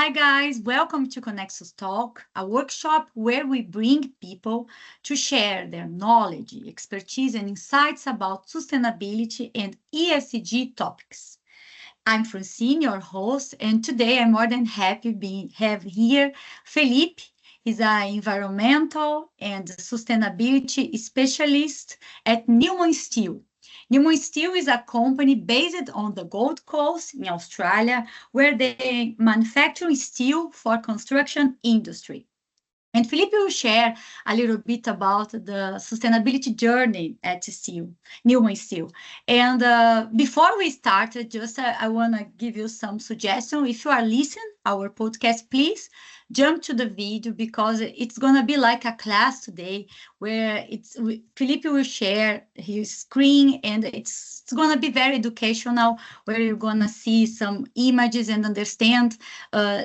Hi guys, welcome to Conexus.Talk, a workshop where we bring people to share their knowledge, expertise, and insights about sustainability and ESG topics. I'm Francine, your host, and today I'm more than happy to have here Felipe. He's an environmental and sustainability specialist at Neumann Steel. Neumann Steel is a company based on the Gold Coast in Australia, where they manufacture steel for construction industry. And Felipe will share a little bit about the sustainability journey at Steel, Neumann Steel. And before we start, I want to give you some suggestions. If you are listening our podcast, please jump to the video because it's going to be like a class today where Felipe will share his screen and it's going to be very educational where you're going to see some images and understand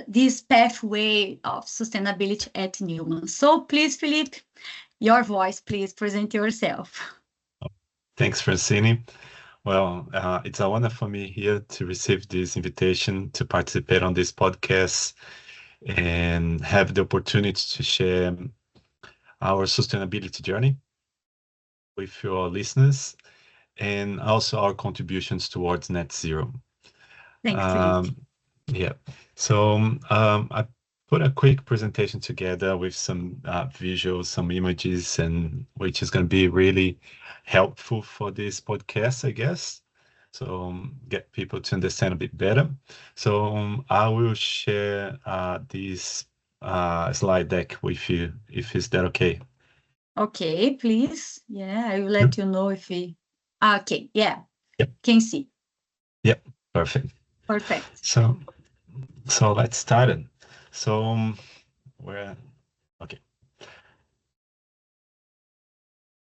this pathway of sustainability at Neumann. So please, Felipe, your voice, please present yourself. Thanks, Francine. Well, it's a honor for me here to receive this invitation to participate on this podcast and have the opportunity to share our sustainability journey with your listeners and also our contributions towards net zero. Thanks, Felipe. Yeah, so I put a quick presentation together with some visuals, some images, and which is going to be really helpful for this podcast, I guess. So get people to understand a bit better. So I will share this slide deck with you, if is that okay? Okay, please. Yeah, I will let you know if we... Okay, yeah. Yep. Can see. Yep, perfect. Perfect. So let's start it. So okay.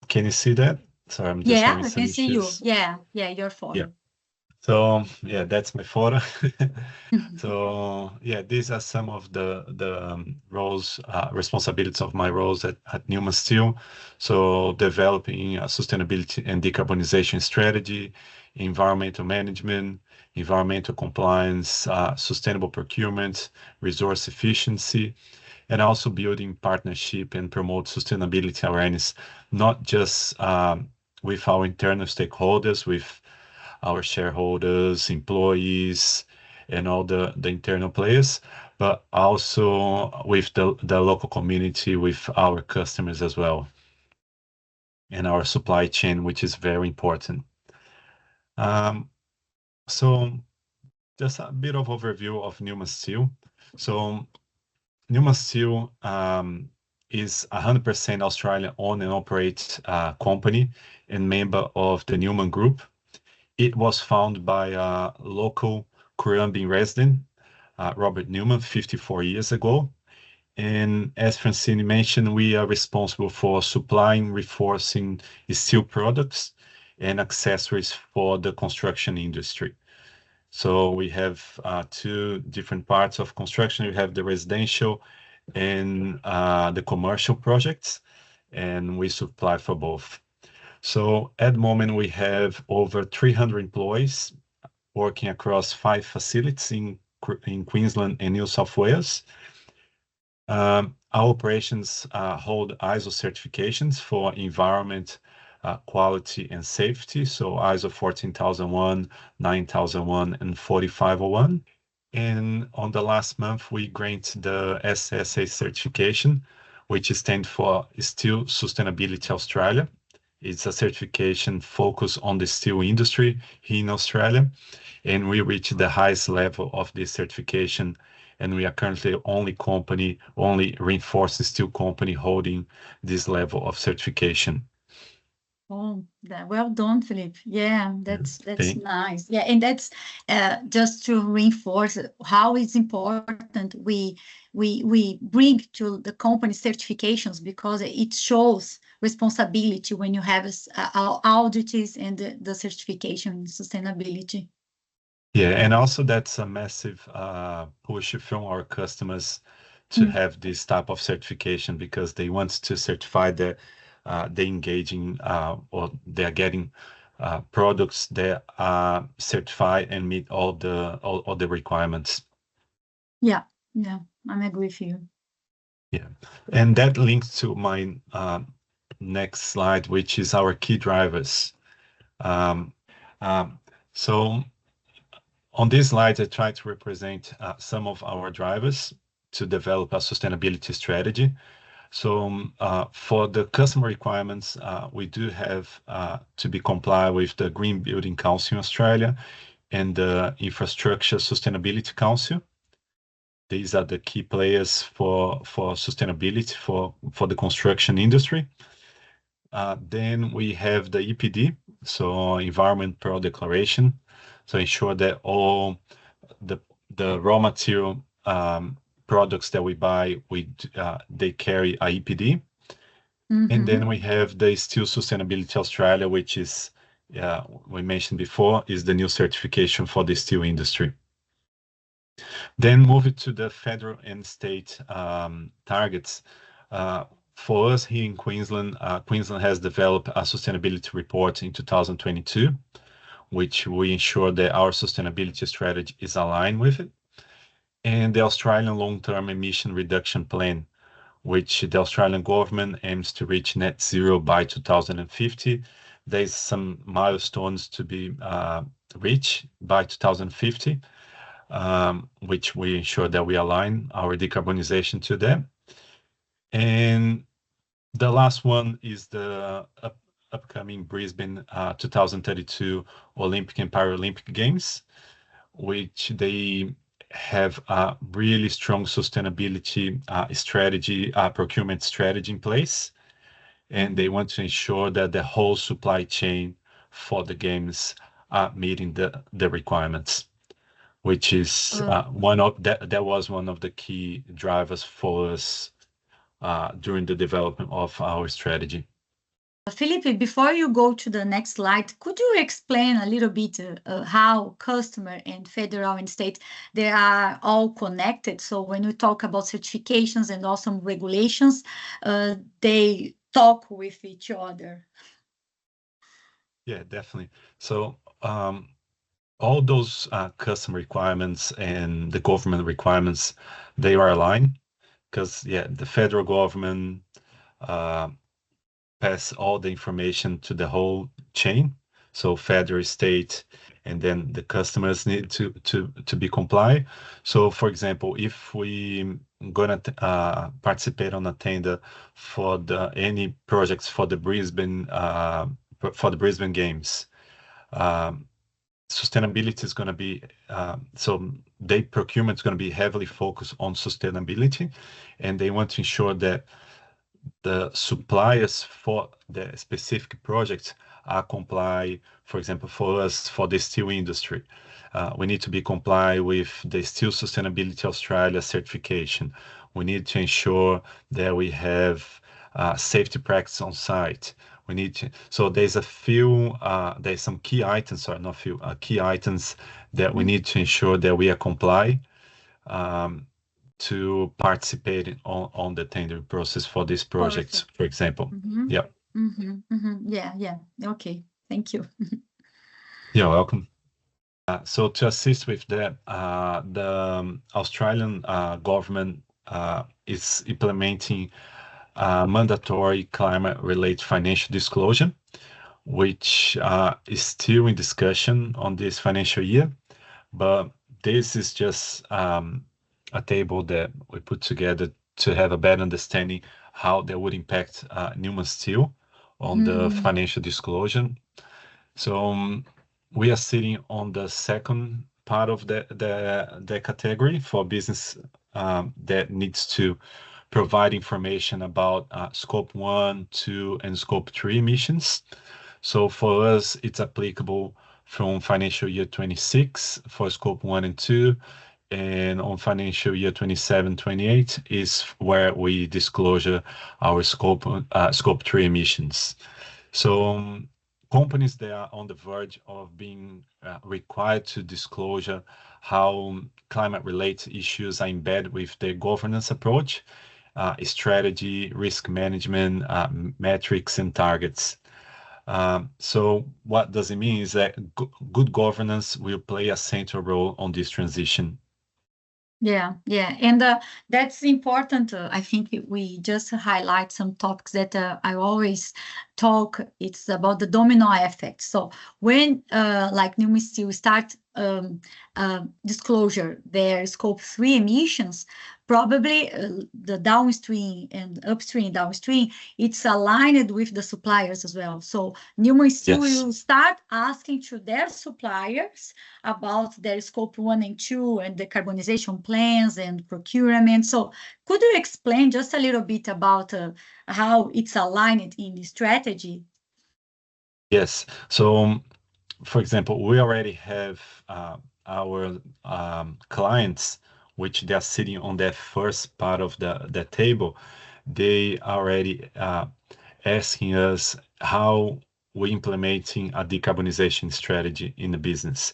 Can you see that? Sorry, I'm just having I some can see you. issues. Yeah, your photo. Yeah. So yeah, that's my photo. So yeah, these are some of the roles, responsibilities of my roles at Neumann Steel. So developing a sustainability and decarbonization strategy, environmental management, environmental compliance, sustainable procurement, resource efficiency, and also building partnership and promote sustainability awareness, not just with our internal stakeholders, with our shareholders, employees, and all the internal players, but also with the local community, with our customers as well, and our supply chain, which is very important. So just a bit of overview of Neumann Steel. So Neumann Steel is 100% Australian owned and operate company and member of the Neumann Group. It was founded by a local Currumbin resident, Robert Neumann, 54 years ago. And as Francine mentioned, we are responsible for supplying, reinforcing steel products and accessories for the construction industry. So we have two different parts of construction. We have the residential and the commercial projects, and we supply for both. So at the moment, we have over 300 employees working across 5 facilities in Queensland and New South Wales. Our operations hold ISO certifications for environment, quality, and safety. So ISO 14001, 9001, and 4501. And on the last month, we granted the SSA certification, which stands for Steel Sustainability Australia. It's a certification focused on the steel industry here in Australia, and we reached the highest level of this certification, and we are currently the only reinforced steel company holding this level of certification. Oh, well done, Felipe. Yeah, that's nice. Yeah, and that's just to reinforce how it's important we bring to the company certifications because it shows responsibility when you have audits and the certification in sustainability. Yeah, and also that's a massive push from our customers to have this type of certification because they want to certify that they're engaging or they're getting products that are certified and meet all the requirements. Yeah, Yeah, I'm agree with you. Yeah, and that links to my next slide, which is our key drivers. Um, um, so on this slide, I try to represent some of our drivers to develop a sustainability strategy. So for the customer requirements, we do have to be comply with the Green Building Council in Australia and the Infrastructure Sustainability Council. These are the key players for sustainability for the construction industry. Then we have the EPD, so Environment Product Declaration, so ensure that all the raw material products that we buy, they carry a EPD. And then we have the Steel Sustainability Australia, which is, we mentioned before, is the new certification for the steel industry. Then move it to the federal and state targets. For us here in Queensland, Queensland has developed a sustainability report in 2022, which we ensure that our sustainability strategy is aligned with it. And the Australian long-term emission reduction plan, which the Australian government aims to reach net zero by 2050. There's some milestones to be reached by 2050, which we ensure that we align our decarbonization to them. And the last one is the upcoming Brisbane 2032 Olympic and Paralympic Games, which they have a really strong sustainability strategy, procurement strategy in place. And they want to ensure that the whole supply chain for the games are meeting the requirements, which is that was one of the key drivers for us during the development of our strategy. Filipe, before you go to the next slide, could you explain a little bit how customer and federal and state, they are all connected? So when we talk about certifications and also regulations, they talk with each other. Yeah, definitely. So all those customer requirements and the government requirements, they are aligned because the federal government pass all the information to the whole chain. So federal, state, and then the customers need to be compliant. So for example, if we gonna participate on a tender for any projects for the Brisbane Games, sustainability is going to be so their procurement is going to be heavily focused on sustainability, and they want to ensure that the suppliers for the specific projects are comply. For example, for us, for the steel industry, we need to be comply with the Steel Sustainability Australia certification. We need to ensure that we have safety practice on site. We need to, so there's some key items, or not few, key items that we need to ensure that we are comply to participate on the tendering process for this project, for example. Yeah. Yeah. Okay. Thank you. You're welcome. So to assist with that, the Australian government is implementing mandatory climate-related financial disclosure, which is still in discussion on this financial year. But this is just a table that we put together to have a better understanding how that would impact Neumann Steel on the financial disclosure. So we are sitting on the second part of the category for business that needs to provide information about scope 1, 2, and scope 3 emissions. So for us, it's applicable from financial year 26 for scope 1 and 2, and on financial year 27-28 is where we disclosure our scope 3 emissions. So companies that are on the verge of being required to disclosure how climate-related issues are embedded with their governance approach, strategy, risk management, metrics, and targets. So what does it mean is that good governance will play a central role on this transition. Yeah, yeah, and that's important. I think we just highlight some topics that I always talk. It's about the domino effect. So when like Neumann Steel start disclosure their scope 3 emissions, probably the downstream and upstream, downstream, it's aligned with the suppliers as well. So Neumann Steel Yes. will start asking to their suppliers about their scope 1 and 2 and decarbonization plans and procurement. So could you explain just a little bit about how it's aligned in the strategy? Yes. So, for example, we already have our clients, which they are sitting on that first part of the table. They already asking us how we're implementing a decarbonization strategy in the business.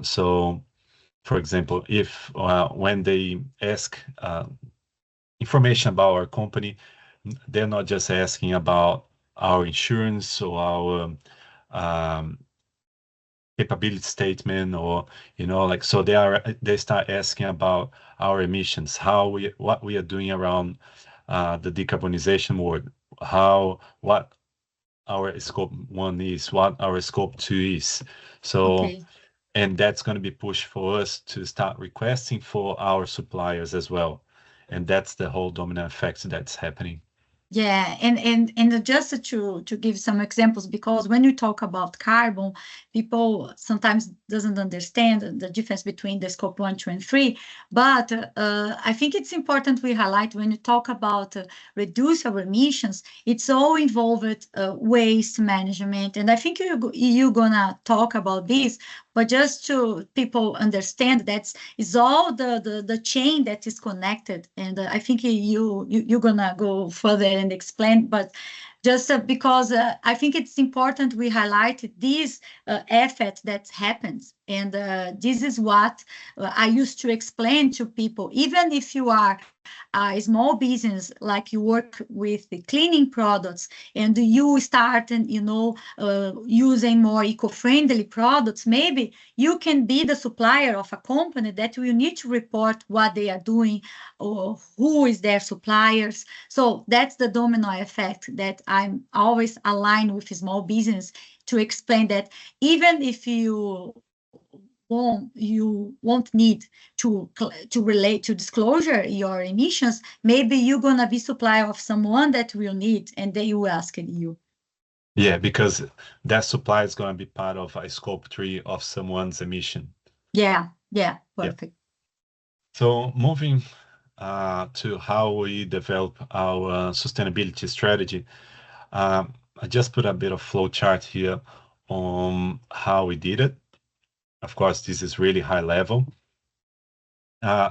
So, for example, if when they ask information about our company, they're not just asking about our insurance or our um, capability statement, or like, so they start asking about our emissions, what we are doing around the decarbonization work, what our scope 1 is, what our scope 2 is. So, Okay. and that's going to be pushed for us to start requesting for our suppliers as well. And that's the whole domino effect that's happening. Yeah, and just to give some examples, because when you talk about carbon, people sometimes doesn't understand the difference between the scope 1, 2, and 3. But I think it's important we highlight when you talk about reduce our emissions, it's all involved waste management, and I think you're gonna talk about this. But just to people understand that is all the chain that is connected, and I think you're gonna go further and explain, but just because I think it's important we highlight this effort that happens, and this is what I used to explain to people. Even if you are a small business, like you work with the cleaning products, and you start and using more eco-friendly products, maybe you can be the supplier of a company that will need to report what they are doing or who is their suppliers. So that's the domino effect that I'm always aligned with small business to explain that even if you won't need to relate to disclosure your emissions, maybe you're gonna be supplier of someone that will need, and they will ask you. Yeah, because that supply is going to be part of a scope 3 of someone's emission. Yeah, yeah, Yeah. perfect. So moving to how we develop our sustainability strategy, I just put a bit of flow chart here on how we did it. Of course, this is really high level.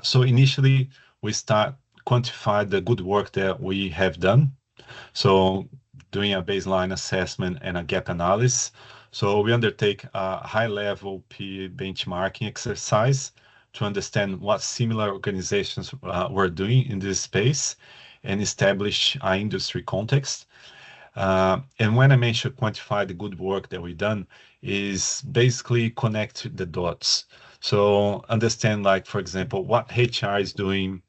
So initially, we start quantify the good work that we have done. So doing a baseline assessment and a gap analysis. So we undertake a high-level peer benchmarking exercise to understand what similar organizations were doing in this space and establish an industry context. And when I mention quantify the good work that we've done, is basically connect the dots. So understand, like, for example, what HR is doing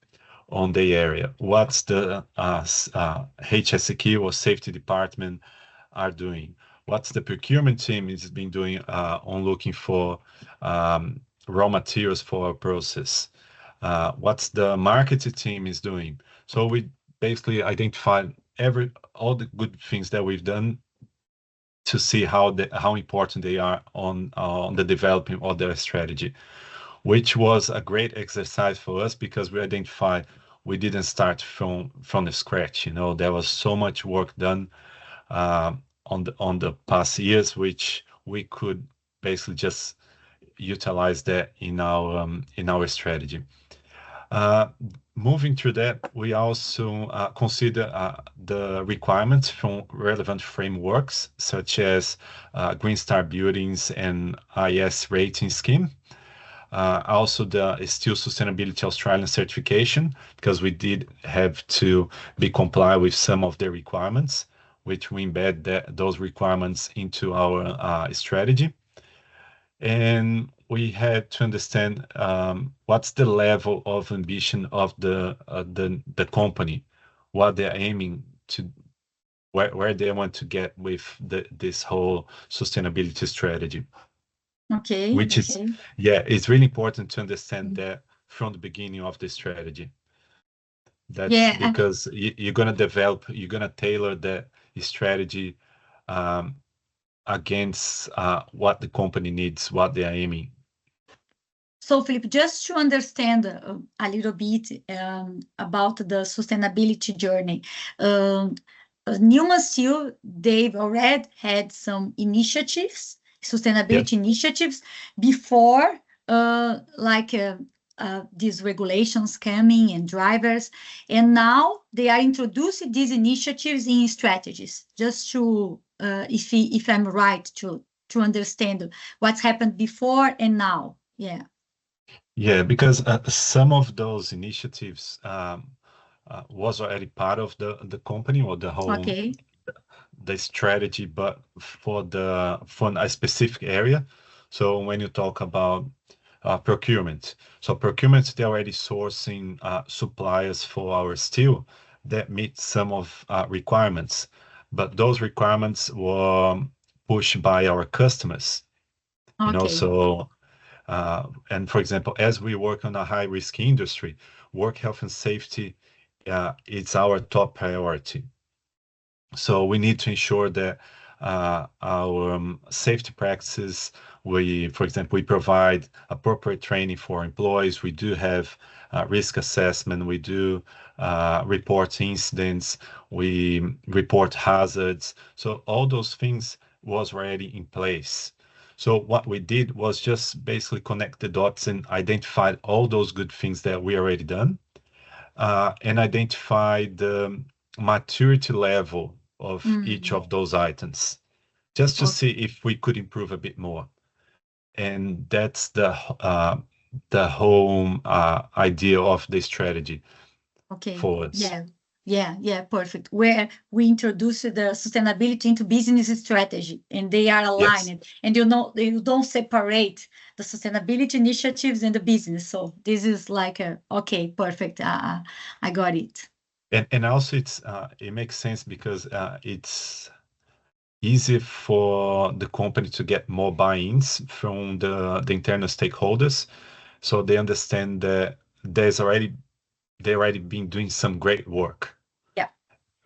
on the area, what's the HSEQ or safety department are doing, what's the procurement team is been doing on looking for raw materials for our process, what's the marketing team is doing. So we basically identified all the good things that we've done to see how important they are on the developing of their strategy, which was a great exercise for us because we identified we didn't start from the scratch. There was so much work done on the past years, which we could basically just utilize that in our strategy. Uh, Moving through that, we also consider the requirements from relevant frameworks such as Green Star Buildings and IS rating scheme. Also the Steel Sustainability Australian certification, because we did have to be compliant with some of the requirements, which we embed those requirements into our strategy. And we had to understand what's the level of ambition of the company, what they're aiming to, where they want to get with this whole sustainability strategy. Okay. Which is, yeah, it's really important to understand that from the beginning of the strategy. That's Yeah. because you're going to develop, you're going to tailor the strategy against what the company needs, what they are aiming. So, Felipe, just to understand a little bit about the sustainability journey, um, Neumann Steel, they've already had some initiatives, sustainability Yes. initiatives, before these regulations coming and drivers, and now they are introducing these initiatives in strategies. Just to, if I'm right, to understand what's happened before and now. Yeah. Yeah, because some of those initiatives was already part of the company or the whole Okay. the strategy, but for a specific area. So when you talk about procurement, so procurement, they're already sourcing suppliers for our steel that meet some of requirements, but those requirements were pushed by our customers. You know, Okay. so and for example, as we work on a high risk industry, work health and safety, it's our top priority. So we need to ensure that our safety practices, for example, we provide appropriate training for employees. We do have risk assessment. We do report incidents. We report hazards. So all those things was already in place. So what we did was just basically connect the dots and identify all those good things that we already done, and identify the maturity level of each of those items, just to see if we could improve a bit more. And that's the whole idea of the strategy Okay. forwards. Yeah, perfect. Where we introduce the sustainability into business strategy, and they are Yes. aligned. And you don't separate the sustainability initiatives and the business. So this is like okay, perfect. I got it. And also it makes sense because it's easy for the company to get more buy-ins from the internal stakeholders, so they understand that they already been doing some great work. Yeah.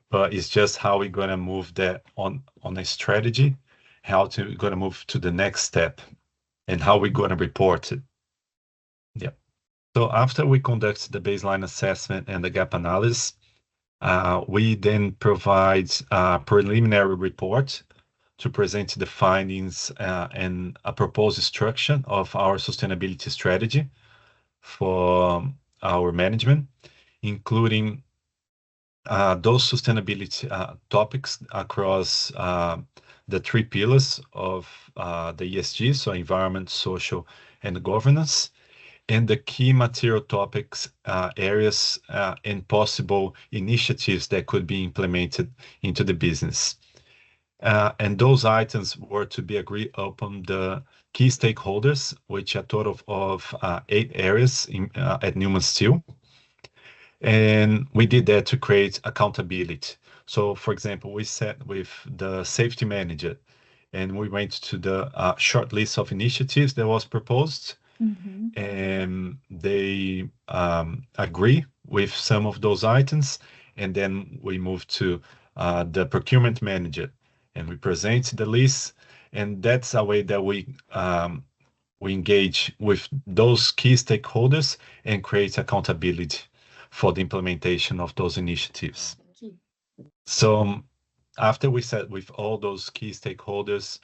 But it's just how we're gonna move that on a strategy, how to gonna move to the next step, and how we're gonna report it. Yeah. So after we conduct the baseline assessment and the gap analysis, we then provide a preliminary report to present the findings and a proposed structure of our sustainability strategy for our management, including those sustainability topics across the three pillars of the ESG, so environment, social, and governance, and the key material topics, areas, and possible initiatives that could be implemented into the business. And those items were to be agreed upon the key stakeholders, which are a total of 8 areas at Neumann Steel. And we did that to create accountability. So, for example, we sat with the safety manager and we went to the short list of initiatives that was proposed, and they agree with some of those items. And then we move to the procurement manager and we present the list. And that's a way that we engage with those key stakeholders and create accountability for the implementation of those initiatives. So after we sat with all those key stakeholders,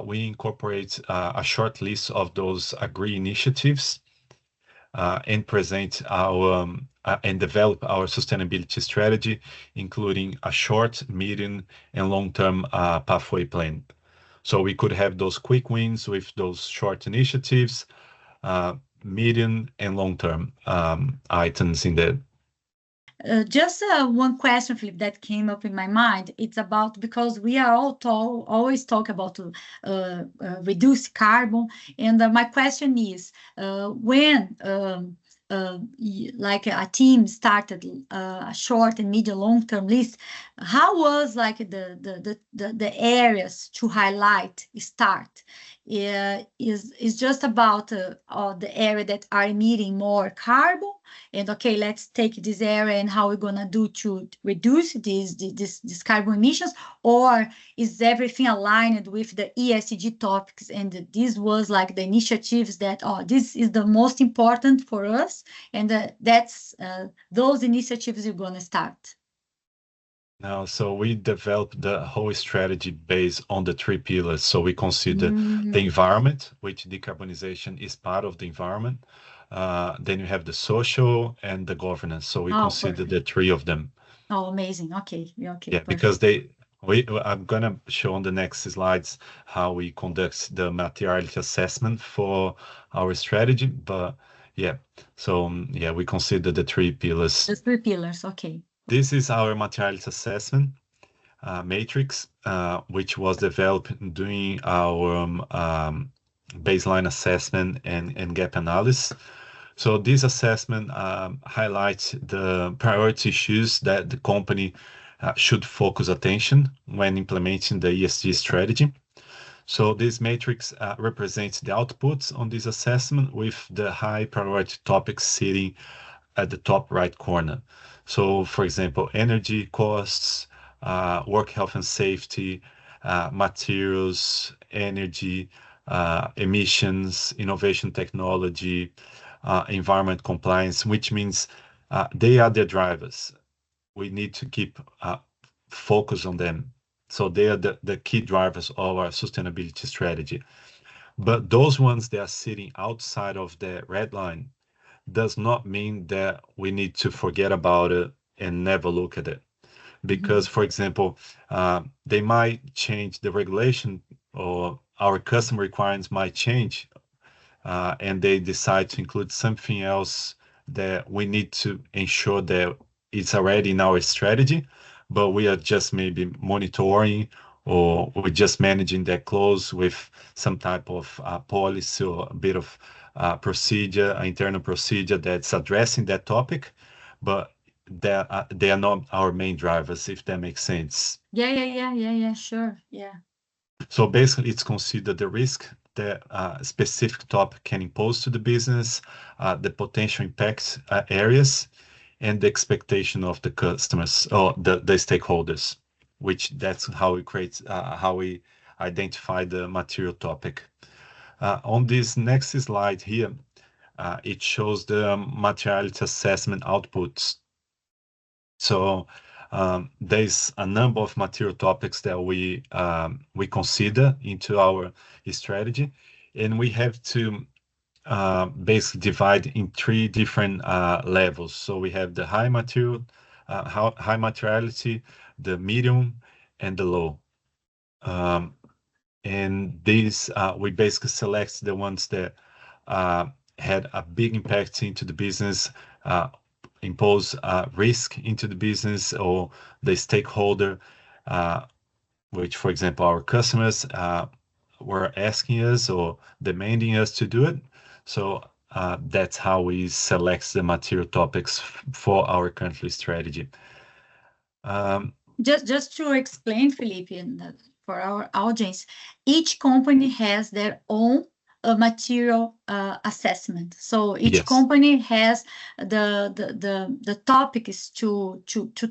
we incorporate a short list of those agree initiatives and present our and develop our sustainability strategy, including a short, medium, and long-term pathway plan. So we could have those quick wins with those short initiatives, medium and long-term items in there. Just one question, Philip, that came up in my mind. It's about because we are always talk about reduce carbon, and my question is, when like a team started a short and medium long term list, how was like the areas to highlight start? Is just about the area that are emitting more carbon, and okay, let's take this area and how we're gonna do to reduce this carbon emissions, or is everything aligned with the ESG topics? And this was like the initiatives that, oh, this is the most important for us, and that's those initiatives you're gonna start. Now, so we developed the whole strategy based on the three pillars. So we consider the environment, which decarbonization is part of the environment. Then you have the social and the governance. So we consider the three of them. Oh, amazing. Okay. Yeah, perfect. Because I'm gonna show on the next slides how we conduct the materiality assessment for our strategy. But yeah, so yeah, we consider the three pillars. The three pillars. Okay. This is our materiality assessment matrix, which was developed during our baseline assessment and gap analysis. So this assessment highlights the priority issues that the company should focus attention when implementing the ESG strategy. So this matrix represents the outputs on this assessment, with the high priority topics sitting at the top right corner. So, for example, energy costs, work health and safety, materials, energy, emissions, innovation technology, environment compliance, which means they are the drivers. We need to keep focus on them. So they are the key drivers of our sustainability strategy. But those ones that are sitting outside of the red line does not mean that we need to forget about it and never look at it. Because, for example, they might change the regulation, or our customer requirements might change, and they decide to include something else that we need to ensure that it's already in our strategy, but we are just maybe monitoring, or we're just managing that close with some type of policy or a bit of procedure, internal procedure that's addressing that topic, but they are not our main drivers, if that makes sense. Yeah, sure. Yeah. So basically, it's considered the risk that a specific topic can impose to the business, the potential impact areas, and the expectation of the customers or the stakeholders, which that's how we create, how we identify the material topic. On this next slide here, it shows the materiality assessment outputs. So there's a number of material topics that we consider into our strategy, and we have to basically divide in three different levels. So we have the high materiality, the medium, and the low. And these we basically select the ones that had a big impact into the business, impose risk into the business or the stakeholder, which, for example, our customers were asking us or demanding us to do it. So that's how we select the material topics for our country strategy. Just to explain, Felipe, and for our audience, each company has their own material assessment. So each company has the topics to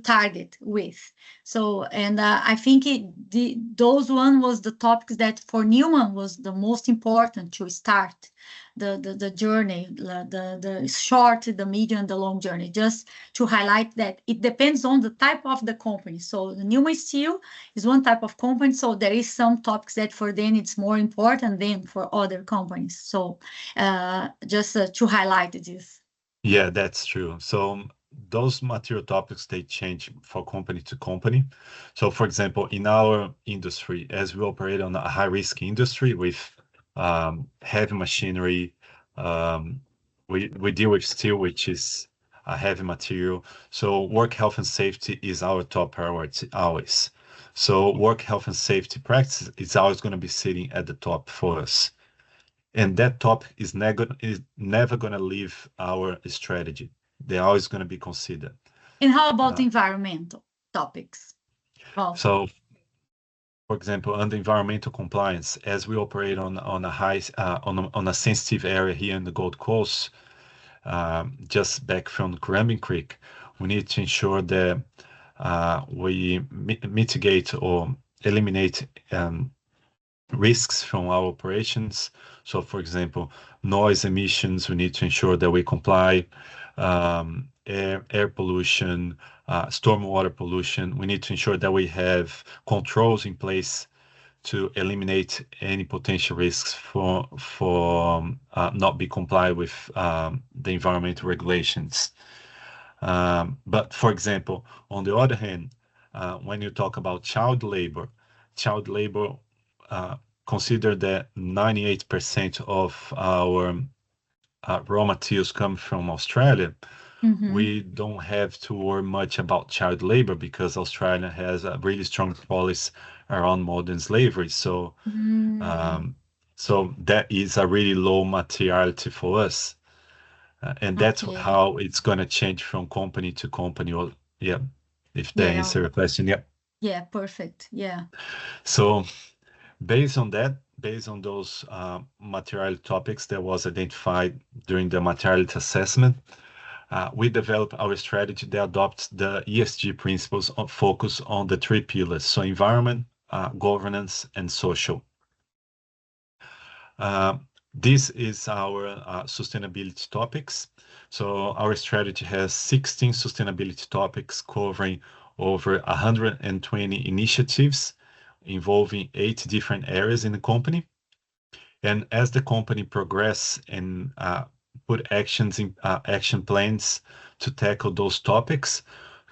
target with. So, and I think those one was the topics that for Neumann was the most important to start the journey, the short, the medium, the long journey, just to highlight that it depends on the type of the company. So the Neumann Steel is one type of company, so there is some topics that for them it's more important than for other companies. So just to highlight this. Yeah, that's true. So those material topics, they change for company to company. So for example, in our industry, as we operate on a high risk industry with heavy machinery, we deal with steel, which is heavy material. So work health and safety is our top priority always. So work health and safety practice is always going to be sitting at the top for us. And that topic is never going to leave our strategy. They're always going to be considered. And how about Uh, environmental topics? Well, so, for example, under environmental compliance, as we operate on a high on a sensitive area here in the Gold Coast, just back from Currumbin Creek, we need to ensure that we mitigate or eliminate risks from our operations. So, for example, noise emissions, we need to ensure that we comply. Air pollution, stormwater pollution, we need to ensure that we have controls in place to eliminate any potential risks for not be complied with the environmental regulations. But for example, on the other hand, when you talk about child labor, uh, consider that 98% of our raw materials come from Australia. mm-hmm. We don't have to worry much about child labor because Australia has a really strong policy around modern slavery. So, Mm, um, so that is a really low materiality for us, and that's okay. how it's going to change from company to company. Or yeah, if that Yeah. answer your question, yeah. Yeah. Perfect. Yeah. So based on that, based on those material topics that was identified during the materiality assessment, we developed our strategy that adopts the ESG principles of focus on the three pillars, so environment, governance, and social. Uh, this is our sustainability topics. So our strategy has 16 sustainability topics covering over 120 initiatives involving 8 different areas in the company. And as the company progress and put actions in action plans to tackle those topics,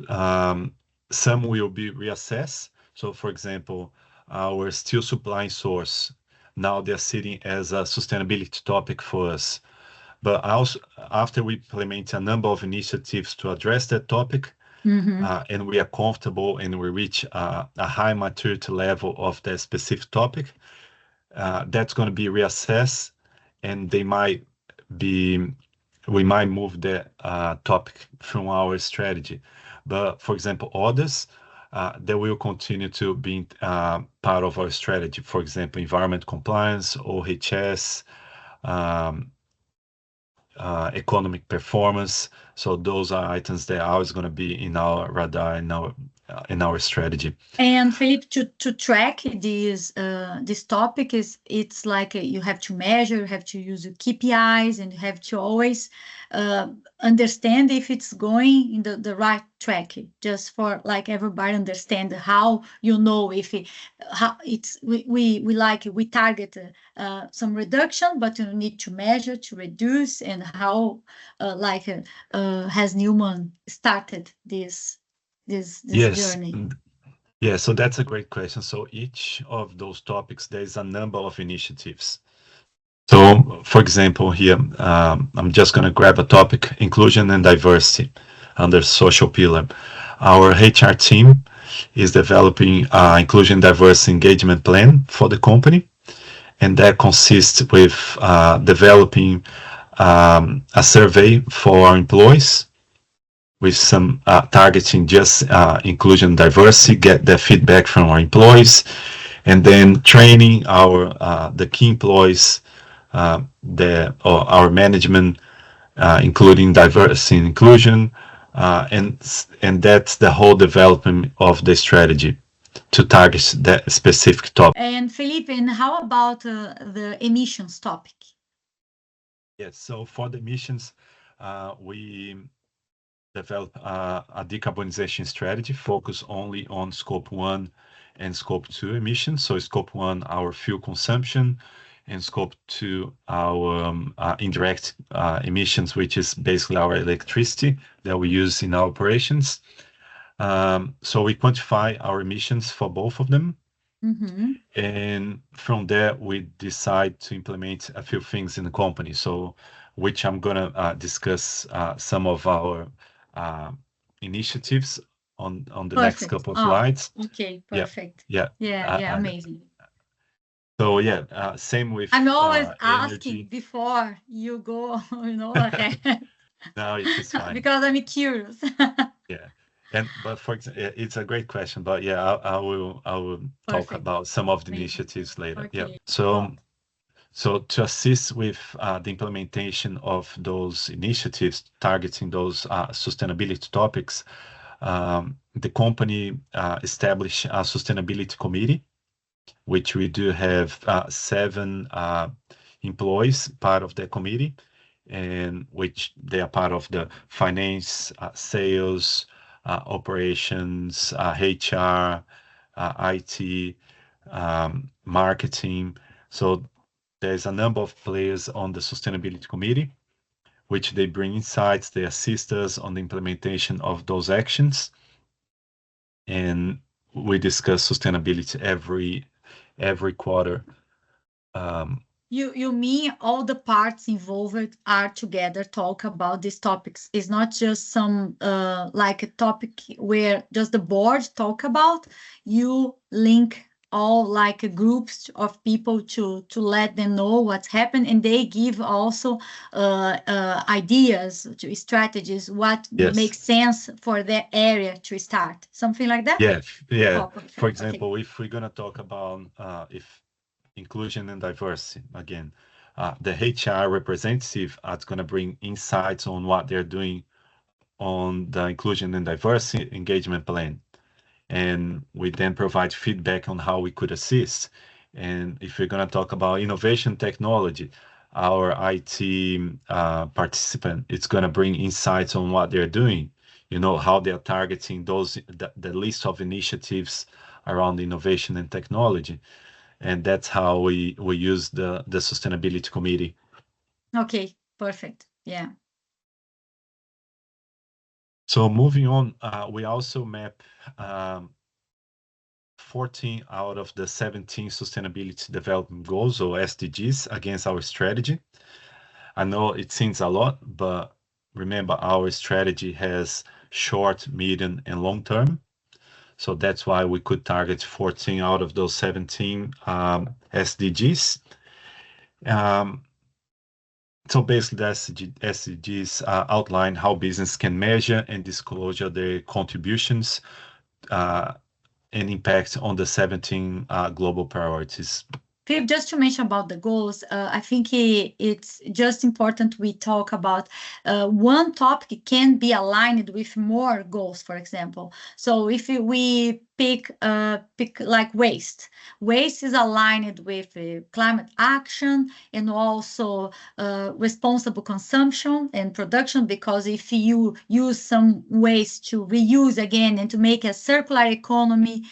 um, some will be reassessed. So, for example, our steel supply source, now they're sitting as a sustainability topic for us. But also, after we implement a number of initiatives to address that topic, Mm-hmm. and we are comfortable and we reach a high maturity level of that specific topic, that's going to be reassessed, and be we might move the topic from our strategy. But for example, others that will continue to be part of our strategy. For example, environment compliance, OHS, um, economic performance. So those are items that are always going to be in our radar, in our strategy. And Felipe, to track this topic is it's like you have to measure, you have to use your KPIs, and you have to always uh, understand if it's going in the right track. Just for like everybody understand how you know if how it's we target some reduction, but you need to measure to reduce and how has Neumann started this Yes. journey. Yeah, so that's a great question. So each of those topics, there's a number of initiatives. So, for example, here, I'm just going to grab a topic, inclusion and diversity under social pillar. Our HR team is developing inclusion diversity engagement plan for the company, and that consists with developing a survey for our employees with some targeting just inclusion diversity, get the feedback from our employees, and then training the key employees, our management, including diversity and inclusion, and that's the whole development of the strategy to target that specific topic. And Felipe, and how about the emissions topic? Yes, so for the emissions, we develop a decarbonization strategy focused only on scope 1 and scope 2 emissions. So scope 1, our fuel consumption, and scope 2, our indirect emissions, which is basically our electricity that we use in our operations. So we quantify our emissions for both of them. Mm-hmm. And from there, we decide to implement a few things in the company. So which I'm gonna discuss some of our initiatives on the next Perfect. couple of Oh, slides. okay, Yeah, perfect. yeah. Yeah, amazing. So yeah, same with I'm always asking energy. before you go, ahead, No, it is fine. because I'm curious. Yeah. But for example, it's a great question, but yeah, I will talk Perfect. about some of the Amazing. initiatives later. Yeah. Okay. So Oh, so to assist with the implementation of those initiatives targeting those sustainability topics, the company established a sustainability committee, which we do have 7 employees part of the committee, and which they are part of the finance, sales, operations, HR, IT, marketing. So there's a number of players on the sustainability committee, which they bring insights, they assist us on the implementation of those actions, and we discuss sustainability every quarter. you mean all the parts involved are together talk about these topics. It's not just some like a topic where just the board talk about. You link all like groups of people to let them know what's happened, and they give also ideas, strategies, what Yes. makes sense for their area to start. Something like that. Yeah, yeah. Oh, For perfect. Okay. example, if we're gonna talk about if inclusion and diversity again, the HR representative is gonna bring insights on what they're doing on the inclusion and diversity engagement plan, and we then provide feedback on how we could assist. And if we're going to talk about innovation technology, our IT participant is going to bring insights on what they're doing, how they're targeting the list of initiatives around innovation and technology. And that's how we use the sustainability committee. Okay. Perfect. Yeah. So moving on, we also map 14 out of the 17 Sustainability Development Goals, or SDGs, against our strategy. I know it seems a lot, but remember, our strategy has short, medium, and long term. So that's why we could target 14 out of those 17 SDGs. So basically, the SDGs outline how business can measure and disclosure their contributions and impact on the 17 global priorities. Philip, just to mention about the goals, I think it's just important we talk about one topic can be aligned with more goals, for example. So if we pick like waste is aligned with climate action and also responsible consumption and production, because if you use some waste to reuse again and to make a circular economy,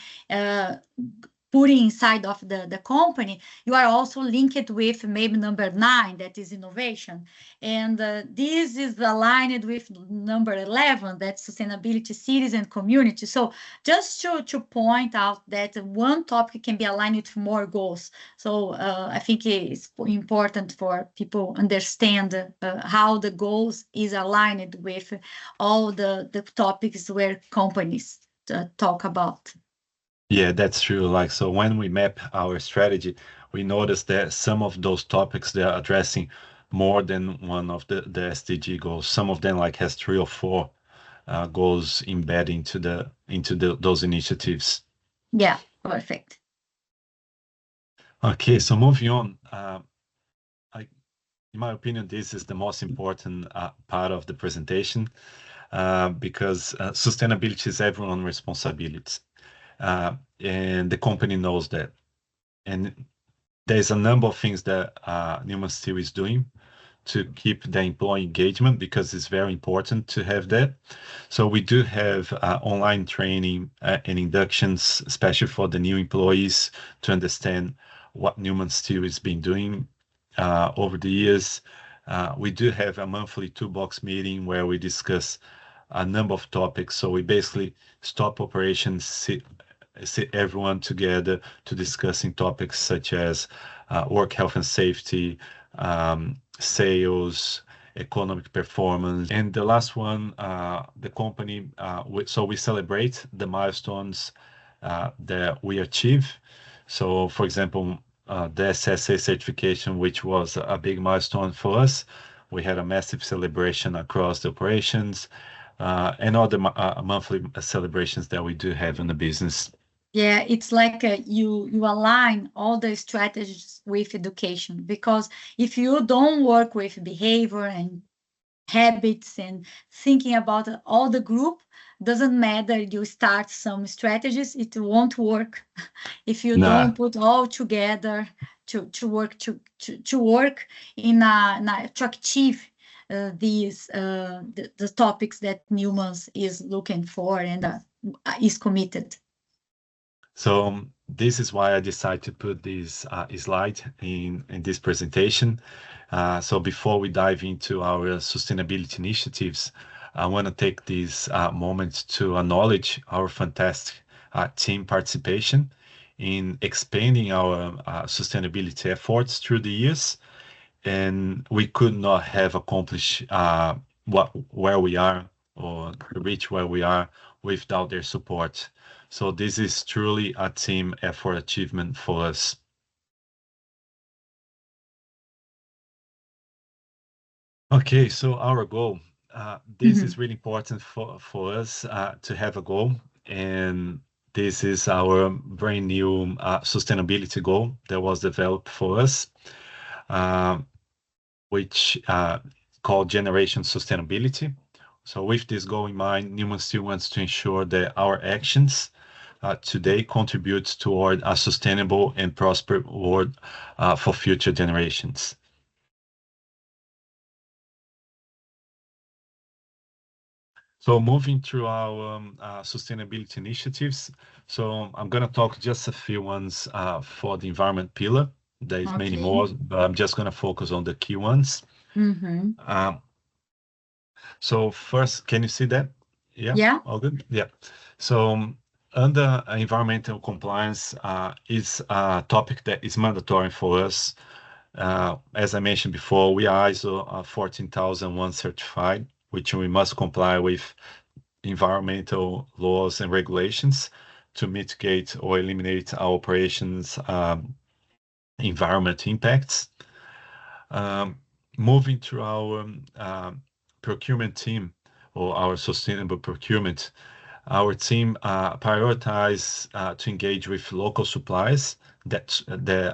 putting inside of the company, you are also linked with maybe number 9, that is innovation. And this is aligned with number 11, that's sustainability, cities and community. So just to point out that one topic can be aligned with more goals. So I think it's important for people understand how the goals is aligned with all the topics where companies talk about. Yeah, that's true. Like, so when we map our strategy, we notice that some of those topics they're addressing more than one of the SDG goals. Some of them like has 3 or 4 goals embedded into those initiatives. Yeah, perfect. Okay, so moving on, in my opinion, this is the most important part of the presentation because sustainability is everyone's responsibility. And the company knows that. And there's a number of things that Neumann Steel is doing to keep the employee engagement, because it's very important to have that. So we do have online training and inductions, especially for the new employees, to understand what Neumann Steel has been doing over the years. We do have a monthly toolbox meeting where we discuss a number of topics. So we basically stop operations, sit everyone together to discussing topics such as work health and safety, sales, economic performance. And the last one, the company, so we celebrate the milestones that we achieve. So, for example, the SSA certification, which was a big milestone for us. We had a massive celebration across the operations and all the monthly celebrations that we do have in the business. Yeah, it's like you align all the strategies with education, because if you don't work with behavior and habits and thinking about all the group, doesn't matter you start some strategies, it won't work if you Nah. don't put all together to work to achieve the topics that Neumann is looking for and is committed. So this is why I decided to put this slide in this presentation. So before we dive into our sustainability initiatives, I want to take this moment to acknowledge our fantastic team participation in expanding our sustainability efforts through the years. And we could not have accomplished where we are or reach where we are without their support. So this is truly a team effort achievement for us. Okay, so our goal. This is really important for us to have a goal. And this is our brand new sustainability goal that was developed for us, which called Generation Sustainability. So with this goal in mind, Neumann Steel wants to ensure that our actions today contribute toward a sustainable and prosperous world for future generations. So moving through our sustainability initiatives, so I'm going to talk just a few ones for the environment pillar. There is many more, but I'm just going to focus on the key ones. So first, can you see that? Yeah. Yeah. All good. Yeah. So under environmental compliance is a topic that is mandatory for us. As I mentioned before, we are ISO 14001 certified, which we must comply with environmental laws and regulations to mitigate or eliminate our operations environment impacts. Moving to our procurement team or our sustainable procurement, our team prioritize to engage with local suppliers that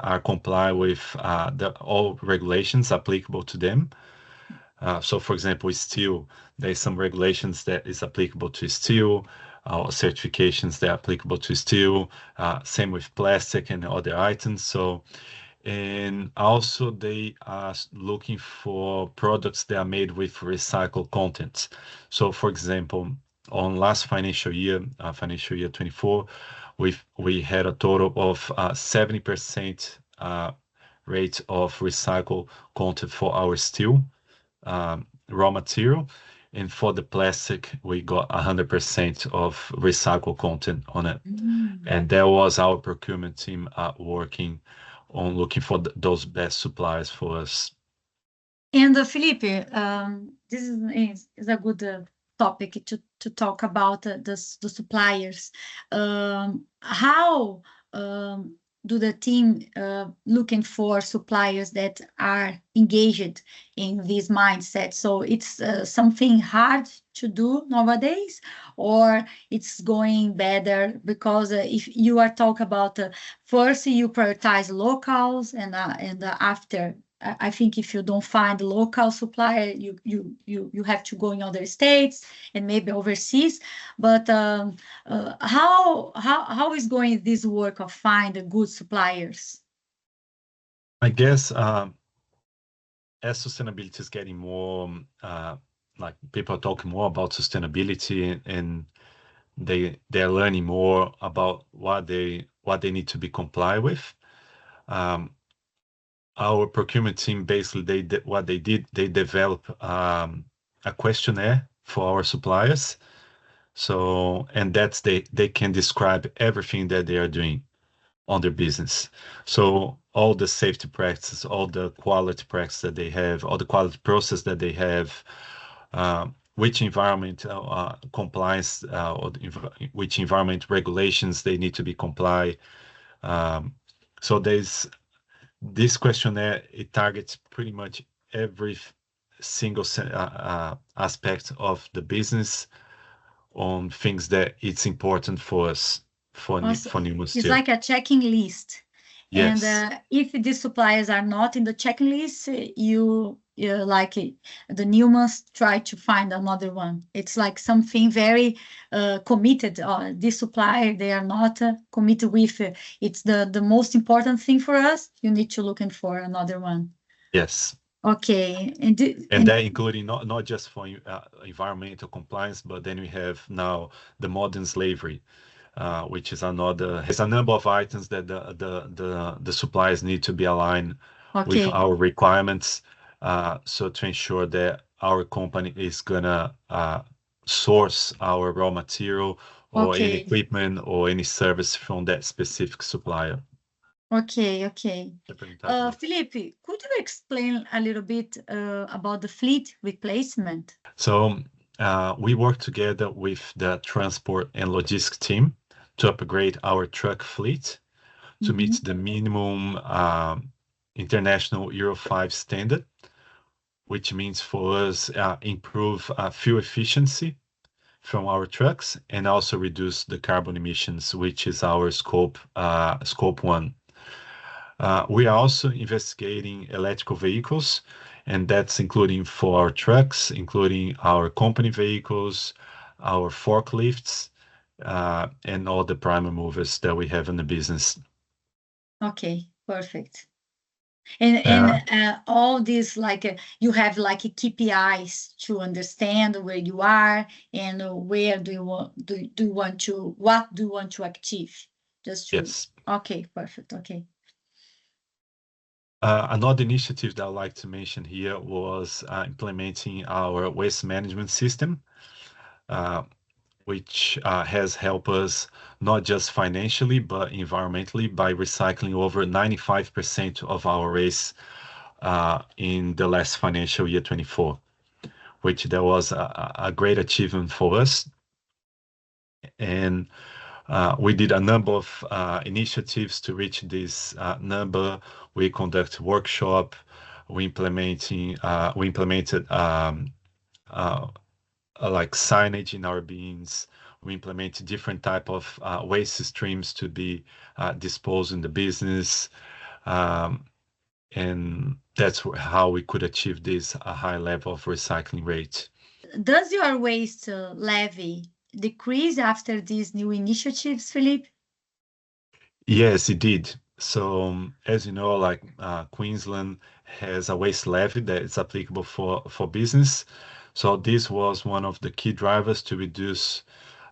are comply with all regulations applicable to them. So, for example, with steel, there's some regulations that is applicable to steel, or certifications that are applicable to steel. Same with plastic and other items. So, and also they are looking for products that are made with recycled content. So, for example, on last financial year 24, we had a total of 70% rate of recycled content for our steel raw material, and for the plastic we got 100% of recycled content on it. And that was our procurement team working on looking for those best suppliers for us. And Felipe, this is a good topic to talk about the suppliers. How do the team looking for suppliers that are engaged in this mindset? So it's something hard to do nowadays, or it's going better? Because if you are talking about first you prioritize locals, and after, I think if you don't find a local supplier, you have to go in other states and maybe overseas. But how is going this work of finding good suppliers? I guess as sustainability is getting more, like people are talking more about sustainability, and they're learning more about what they need to be comply with. Our procurement team basically they develop a questionnaire for our suppliers. So, and they can describe everything that they are doing on their business. So all the safety practices, all the quality practice that they have, all the quality process that they have, which environment compliance, or which environment regulations they need to be comply. So there's this questionnaire, it targets pretty much every single aspect of the business on things that it's important for us for Neumann It's Steel. like a checking list. Yes. And if these suppliers are not in the checklist, you like the Neumanns try to find another one. It's like something very committed. This supplier, they are not committed with. It's the most important thing for us. You need to look for another one. Yes. Okay. And that including not just for environmental compliance, but then we have now the modern slavery, which is has a number of items that the suppliers need to be aligned with our requirements, so to ensure that our company is gonna source our raw material or any equipment or any service from that specific supplier. Okay. Filipe, could you explain a little bit about the fleet replacement? So we work together with the transport and logistics team to upgrade our truck fleet to meet the minimum international Euro 5 standard, which means for us improve fuel efficiency from our trucks and also reduce the carbon emissions, which is our scope 1. We are also investigating electrical vehicles, and that's including for our trucks, including our company vehicles, our forklifts, and all the prime movers that we have in the business. Okay, perfect. And all this, like you have like KPIs to understand where you are and where do you want to achieve? Just to, yes. Okay, perfect. Okay. Another initiative that I'd like to mention here was implementing our waste management system, which has helped us not just financially, but environmentally by recycling over 95% of our waste in the last financial year 24, which there was a great achievement for us. And we did a number of initiatives to reach this number. We conduct workshop. We implemented like signage in our bins. We implemented different type of waste streams to be disposed in the business. And that's how we could achieve this high level of recycling rate. Does your waste levy decrease after these new initiatives, Filipe? Yes, it did. So as you know, like Queensland has a waste levy that is applicable for business. So this was one of the key drivers to reduce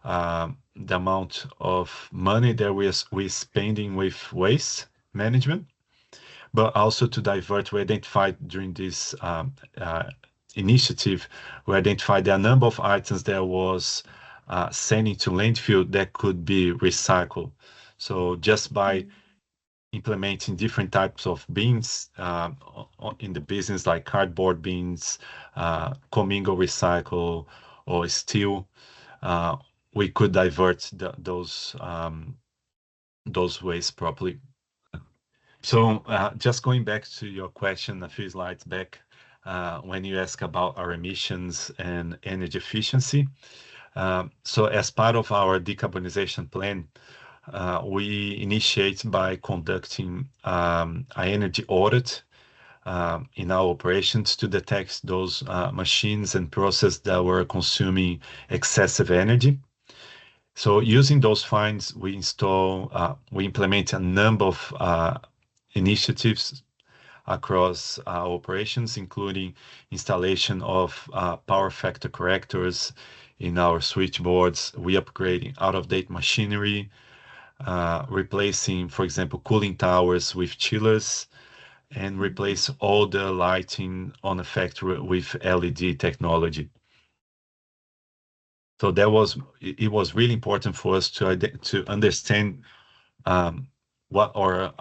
the amount of money that we're spending with waste management, but also to divert. We identified during this initiative, we identified there are a number of items that was sending to landfill that could be recycled. So just by implementing different types of bins in the business, like cardboard bins, commingle recycle, or steel, we could divert those waste properly. So just going back to your question a few slides back, when you ask about our emissions and energy efficiency. So as part of our decarbonization plan, we initiate by conducting an energy audit in our operations to detect those machines and processes that were consuming excessive energy. So using those finds, we implement a number of initiatives across our operations, including installation of power factor correctors in our switchboards. We upgrading out-of-date machinery, replacing, for example, cooling towers with chillers, and replace all the lighting on the factory with LED technology. So it was really important for us to understand what are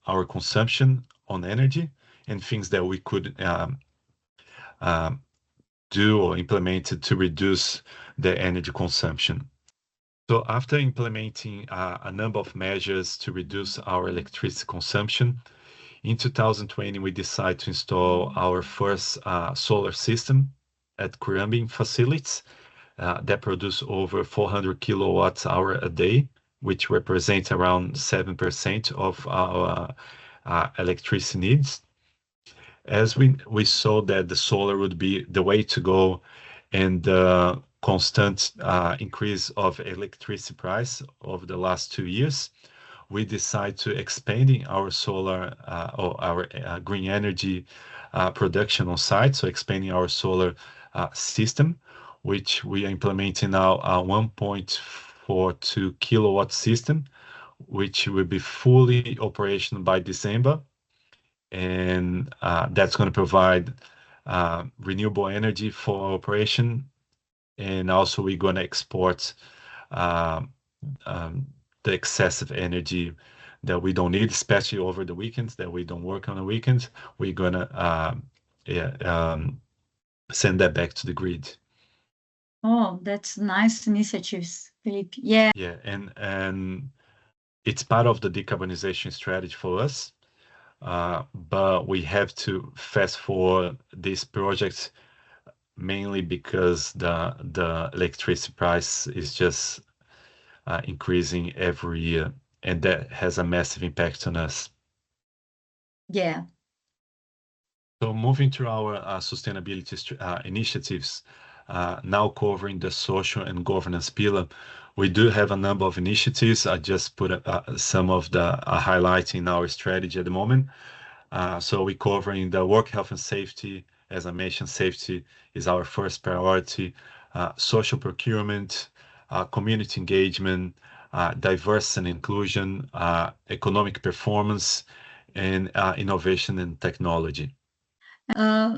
our consumption on energy and things that we could um, do or implement to reduce the energy consumption. So after implementing a number of measures to reduce our electricity consumption, in 2020, we decided to install our first solar system at Curambim facilities that produce over 400 kilowatts hour a day, which represents around 7% of our electricity needs. As we saw that the solar would be the way to go, and the constant increase of electricity price over the last 2 years, we decided to expanding our solar or our green energy production on site. So expanding our solar system, which we are implementing now a 1.42 kilowatt system, which will be fully operational by December. And that's going to provide renewable energy for operation. And also we're going to export um, the excessive energy that we don't need, especially over the weekends, that we don't work on the weekends. We're going to send that back to the grid. Oh, that's nice initiatives, Filipe. Yeah. Yeah, and it's part of the decarbonization strategy for us. But we have to fast forward these projects mainly because the electricity price is just increasing every year, and that has a massive impact on us. Yeah. So moving to our sustainability initiatives, now covering the social and governance pillar, we do have a number of initiatives. I just put some of the highlights in our strategy at the moment. So we're covering the work health and safety. As I mentioned, safety is our first priority. Social procurement, community engagement, diversity and inclusion, economic performance, and innovation and technology.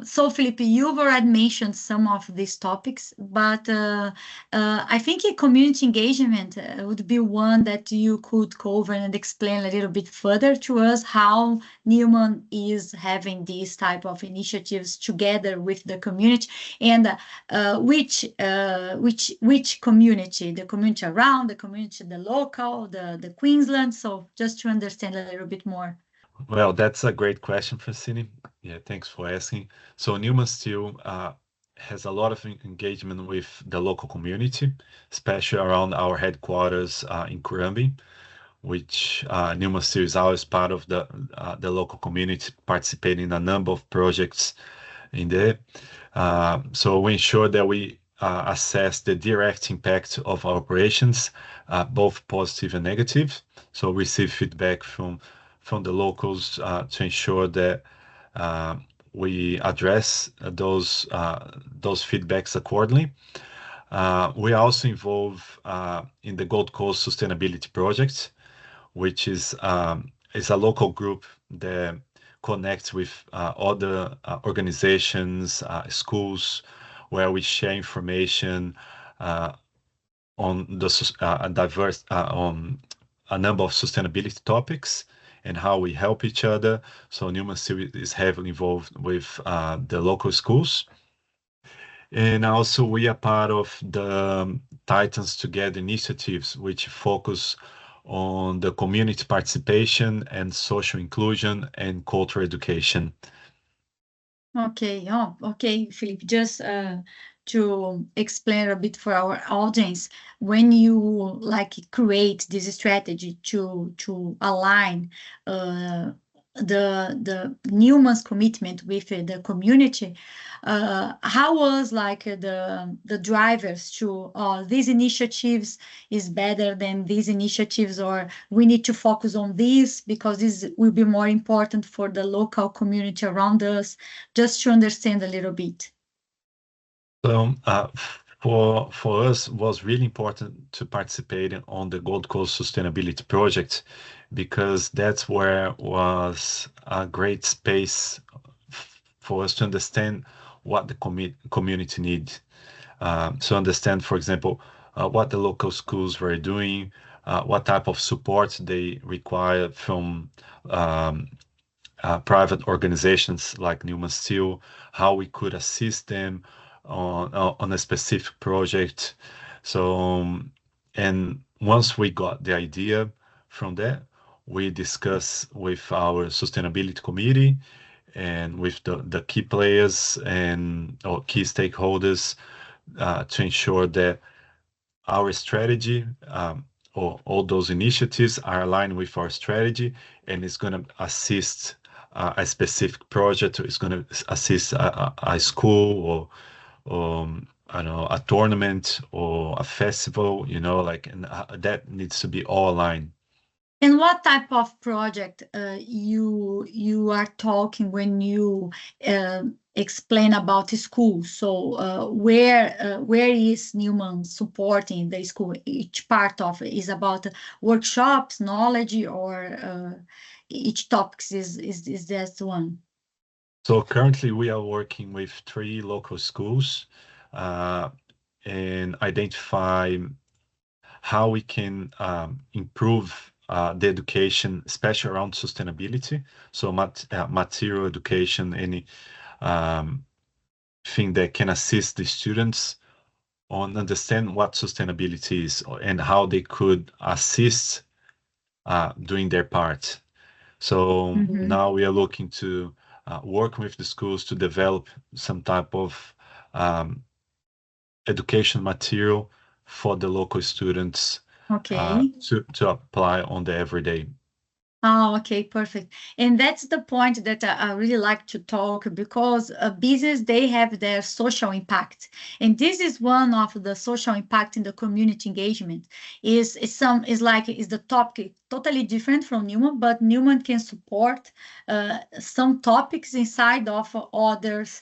So, Felipe, you've already mentioned some of these topics, but I think a community engagement would be one that you could cover and explain a little bit further to us how Neumann is having these type of initiatives together with the community, and which community, the community around, the community, the local, the Queensland. So, just to understand a little bit more. Well, that's a great question, Francine. Yeah, thanks for asking. So Neumann Steel has a lot of engagement with the local community, especially around our headquarters in Curambim, which Neumann Steel is always part of the local community, participating in a number of projects in there. So we ensure that we assess the direct impact of our operations, both positive and negative. So receive feedback from the locals to ensure that we address those feedbacks accordingly. We also involve in the Gold Coast Sustainability Project, which is a local group that connects with other organizations, schools, where we share information on the diverse on a number of sustainability topics and how we help each other. So Neumann Steel is heavily involved with the local schools. And also we are part of the Titans Together initiatives, which focus on the community participation and social inclusion and cultural education. Okay. Oh, okay, Felipe. Just to explain a bit for our audience, when you like create this strategy to align the Newman's commitment with the community, how was like the drivers to these initiatives is better than these initiatives, or we need to focus on this because this will be more important for the local community around us, just to understand a little bit. So for us, was really important to participate on the Gold Coast Sustainability Project because that's where was a great space for us to understand what the community need. So understand, for example, what the local schools were doing, what type of support they require from private organizations like Neumann Steel, how we could assist them on a specific project. So, and once we got the idea from that, we discuss with our sustainability committee and with the key players and or key stakeholders to ensure that our strategy or all those initiatives are aligned with our strategy and it's going to assist a specific project, or it's going to assist a school or I don't know, a tournament or a festival, you know, like, and that needs to be all aligned. And what type of project you are talking when you explain about the school? So where is Neumann supporting the school? Each part of it is about workshops, knowledge, or each topic is that one? So currently we are working with 3 local schools and identify how we can improve the education, especially around sustainability. So material education, any thing that can assist the students on understand what sustainability is and how they could assist doing their part. So now we are looking to work with the schools to develop some type of education material for the local students Okay. to apply on the everyday. Oh, okay, perfect. And that's the point that I really like to talk, because business, they have their social impact. And this is one of the social impact in the community engagement is the topic totally different from Neumann, but Neumann can support some topics inside of others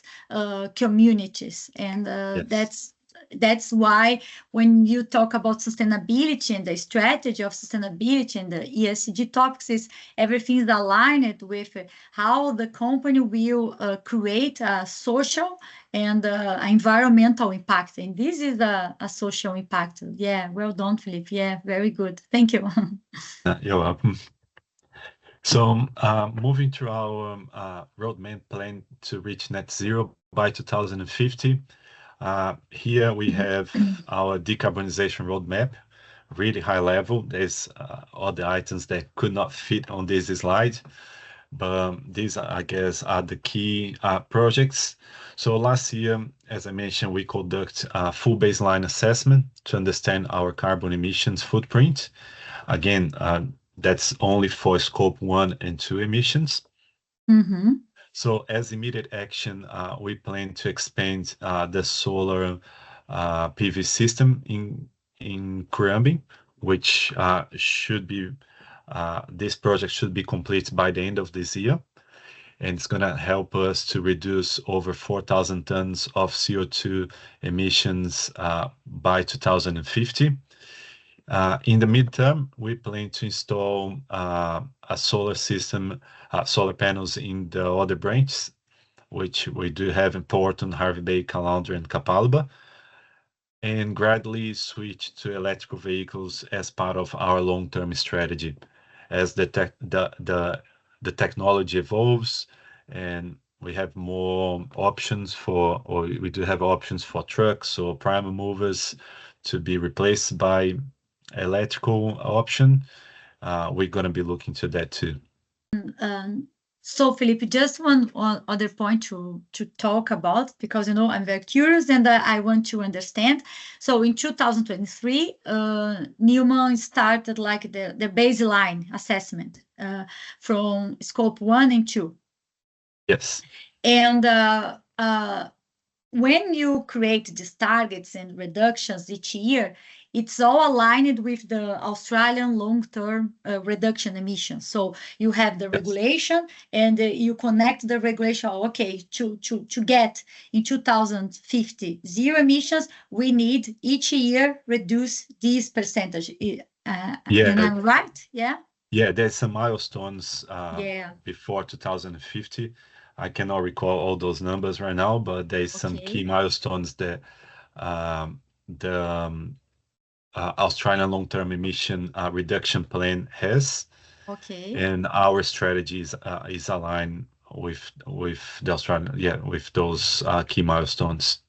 communities. And Yes. that's why when you talk about sustainability and the strategy of sustainability and the ESG topics, is everything is aligned with how the company will create a social and environmental impact. And this is a social impact. Yeah, well done, Filipe. Yeah, very good. Thank you. You're welcome. So moving to our roadmap plan to reach net zero by 2050. Here we have our decarbonization roadmap, really high level. There's all the items that could not fit on this slide, but these, I guess, are the key projects. So last year, as I mentioned, we conduct a full baseline assessment to understand our carbon emissions footprint. Again, that's only for scope 1 and 2 emissions. So as immediate action, we plan to expand the solar PV system in Kurambi, which should be this project should be complete by the end of this year, and it's going to help us to reduce over 4,000 tons of CO2 emissions by 2050. In the midterm, we plan to install a solar system, solar panels in the other branches, which we do have in Porton, Harvey Bay, Caloundra, and Capalba, and gradually switch to electrical vehicles as part of our long-term strategy. As the technology evolves and we have more options for, or we do have options for trucks or prime movers to be replaced by electrical option, we're going to be looking to that too. So, Felipe, just one other point to talk about, because I'm very curious and I want to understand. So, in 2023, Neumann started like the baseline assessment from scope 1 and 2. Yes. And when you create these targets and reductions each year, it's all aligned with the Australian long-term reduction emissions. So you have the regulation, and you connect the regulation. Okay, to get in 2050 zero emissions, we need each year reduce this percentage. And I'm right? Yeah. Yeah, there's some milestones before 2050. I cannot recall all those numbers right now, but there's some key milestones that the Australian long-term emission reduction plan has, Okay. and our strategy is aligned with the Australian, with those key milestones.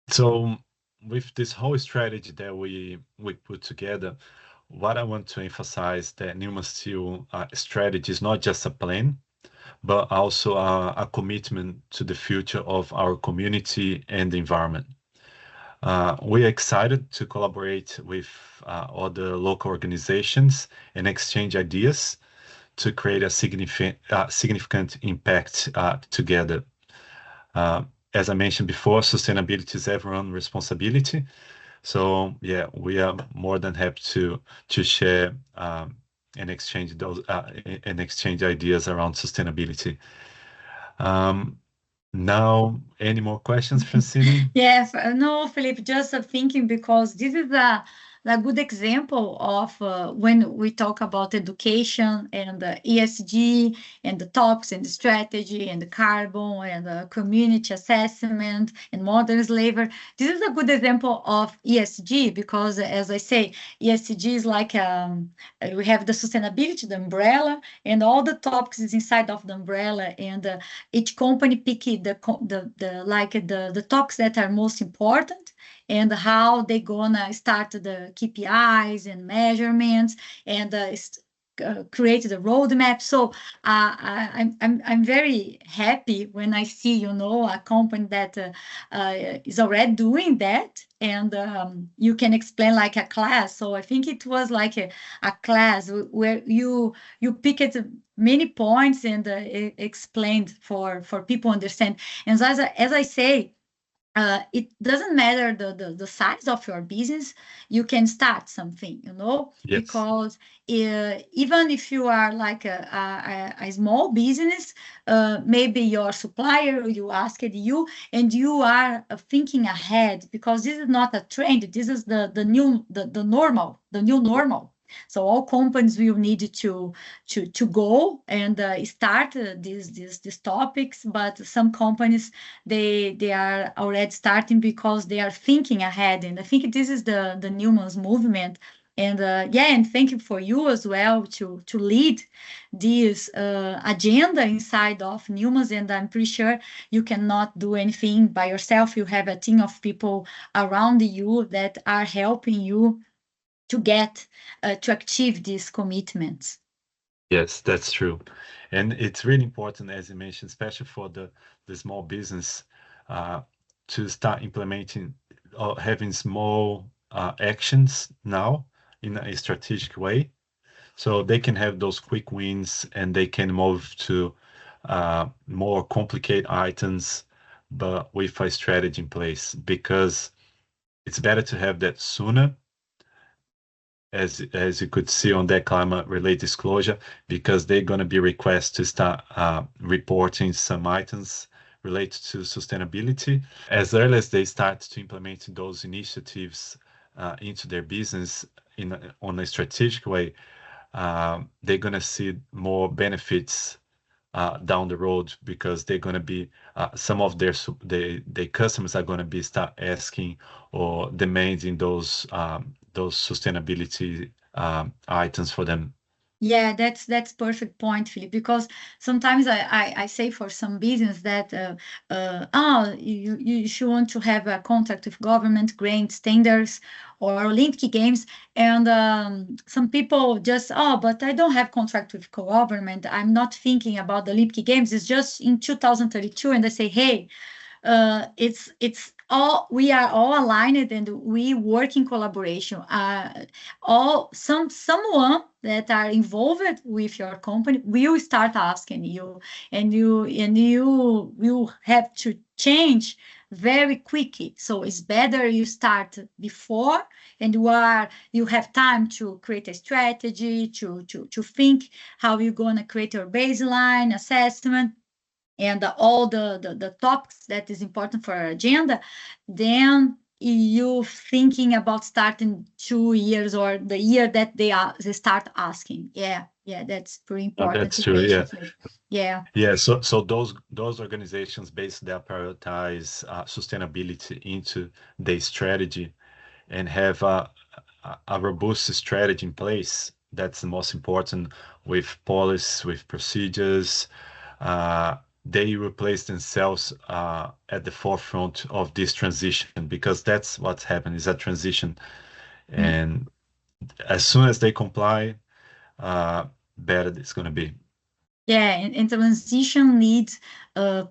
So with this whole strategy that we put together, what I want to emphasize that Neumann Steel strategy is not just a plan, but also a commitment to the future of our community and the environment. We are excited to collaborate with other local organizations and exchange ideas to create a significant impact together. As I mentioned before, sustainability is everyone's responsibility. So yeah, we are more than happy to share and exchange ideas around sustainability. Now, any more questions, Francine? Yes, no, Felipe, just thinking because this is a good example of when we talk about education and ESG and the topics and the strategy and the carbon and the community assessment and modern slavery. This is a good example of ESG because, as I say, ESG is like we have the sustainability, the umbrella, and all the topics is inside of the umbrella, and each company pick the topics that are most important and how they gonna start the KPIs and measurements and create the roadmap. So I'm very happy when I see a company that is already doing that, and you can explain like a class. So I think it was like a class where you picked many points and explained for people understand. And as I say, it doesn't matter the size of your business. You can start something, Yes. because even if you are like a small business, maybe your supplier, you asked you, and you are thinking ahead, because this is not a trend. This is the normal, the new normal. So all companies will need to go and start these topics, but some companies they are already starting because they are thinking ahead, and I think this is the Newman's movement. And and thank you for you as well to lead this agenda inside of Newman's, and I'm pretty sure you cannot do anything by yourself. You have a team of people around you that are helping you to get to achieve these commitments. Yes, that's true. And it's really important, as you mentioned, especially for the small business, to start implementing or having small actions now in a strategic way. So they can have those quick wins and they can move to more complicated items, but with a strategy in place, because it's better to have that sooner, as you could see on that climate-related disclosure, because they're going to be requested to start reporting some items related to sustainability. As early as they start to implement those initiatives into their business on a strategic way, they're going to see more benefits down the road, because they're going to be some of their customers are going to be start asking or demanding those sustainability items for them. Yeah, that's perfect point, Philip. Because sometimes I say for some business that you should want to have a contract with government, grants, tenders, or Olympic Games, and some people just but I don't have contract with government. I'm not thinking about the Olympic Games. It's just in 2032, and they say, hey, it's all, we are all aligned and we work in collaboration. Someone that are involved with your company will start asking you, and you will have to change very quickly. So it's better you start before, and you have time to create a strategy, to think how you're going to create your baseline assessment and all the topics that is important for our agenda. Then you thinking about starting 2 years or the year that they start asking. Yeah, that's pretty important. That's true. Yeah. So those organizations basically prioritize sustainability into their strategy and have a robust strategy in place. That's the most important, with policies, with procedures. They replace themselves at the forefront of this transition, because that's what's happened, is a transition. And as soon as they comply, better it's going to be. Yeah, and transition needs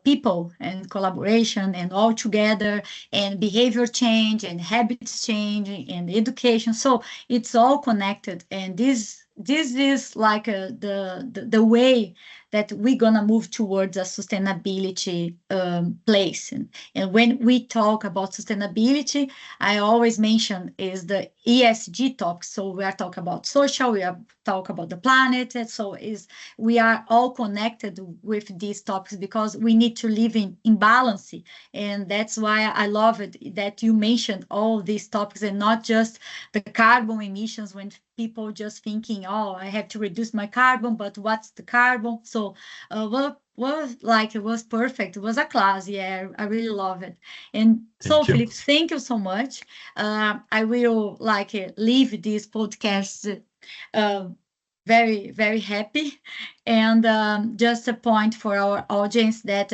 people and collaboration and all together, and behavior change and habits change and education. So it's all connected, and this is like the way that we're gonna move towards a sustainability place. And when we talk about sustainability, I always mention is the ESG talk. So we are talking about social, we are talk about the planet, and so is we are all connected with these topics because we need to live in balance. And that's why I love it that you mentioned all these topics and not just the carbon emissions, when people just thinking, oh, I have to reduce my carbon, but what's the carbon? So it was perfect. It was a class. Yeah, I really love it. And so, Thank you. Felipe, thank you so much. I will leave this podcast uh, very, very happy. And just a point for our audience that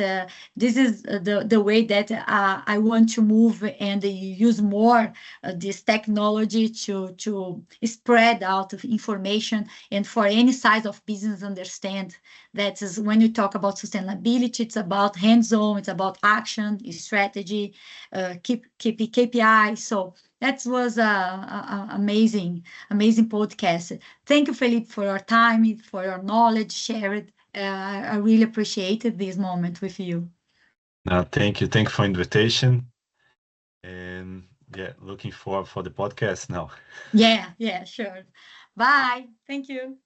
this is the way that I want to move and use more this technology to spread out of information, and for any size of business understand that is when you talk about sustainability, it's about hands-on, it's about action, strategy, keep KPI. So that was a amazing, amazing podcast. Thank you, Felipe, for your time, for your knowledge shared. I really appreciated this moment with you. Thank you. Thank you for invitation. And yeah, looking forward for the podcast now. Yeah, yeah, sure. Bye. Thank you.